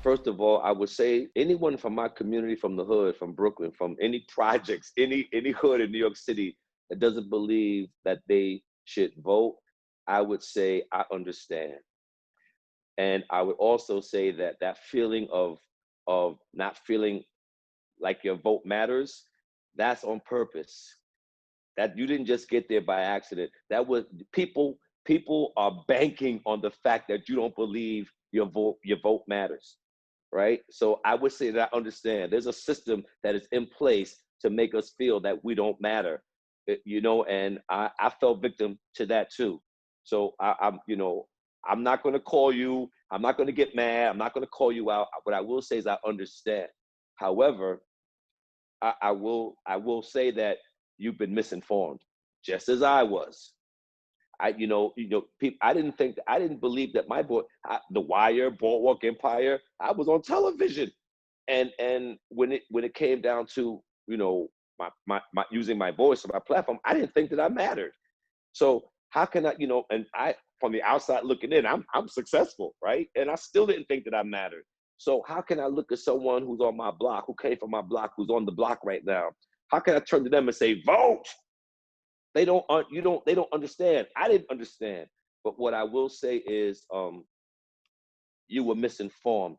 first of all, I would say anyone from my community, from the hood, from Brooklyn, from any projects, any hood in New York City that doesn't believe that they should vote, I would say I understand. And I would also say that that feeling of not feeling like your vote matters, that's on purpose. That you didn't just get there by accident. That was people are banking on the fact that you don't believe your vote matters, right? So I would say that I understand. There's a system that is in place to make us feel that we don't matter, you know. And I fell victim to that too. So I'm not going to call you. I'm not going to get mad. I'm not going to call you out. What I will say is I understand. However, I will say that you've been misinformed, just as I was. People. I didn't believe that The Wire, Boardwalk Empire. I was on television, and when it came down to my using my voice or my platform, I didn't think that I mattered. So how can I, and I, from the outside looking in, I'm successful, right? And I still didn't think that I mattered. So how can I look at someone who's on my block, who came from my block, who's on the block right now? How can I turn to them and say, vote? They don't understand. I didn't understand. But what I will say is, you were misinformed,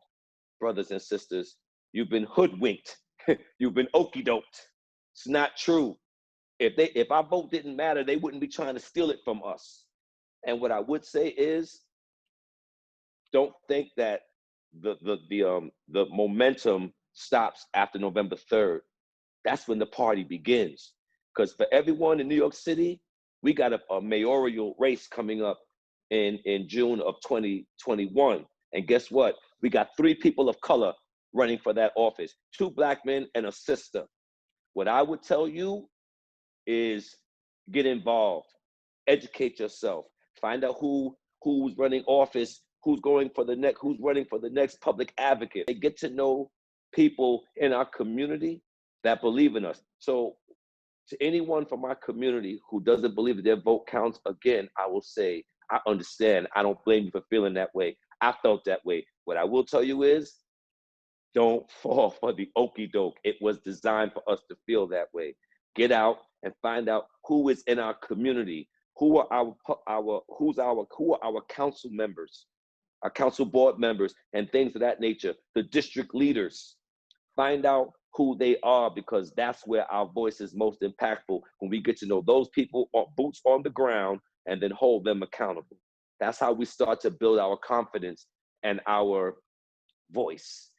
brothers and sisters. You've been hoodwinked. You've been okey doked. It's not true. If our vote didn't matter, they wouldn't be trying to steal it from us. And what I would say is, don't think that the momentum stops after November 3rd. That's when the party begins. Because for everyone in New York City, we got a mayoral race coming up in June of 2021. And guess what? We got 3 people of color running for that office, 2 Black men and a sister. What I would tell you is get involved, educate yourself, find out who's running office, who's running for the next public advocate. They get to know people in our community that believe in us. So to anyone from our community who doesn't believe that their vote counts, again, I will say, I understand. I don't blame you for feeling that way. I felt that way. What I will tell you is, don't fall for the okey doke. It was designed for us to feel that way. Get out and find out who is in our community, who are our council members, our council board members, and things of that nature, the district leaders. Find out who they are, because that's where our voice is most impactful, when we get to know those people, boots on the ground, and then hold them accountable. That's how we start to build our confidence and our voice.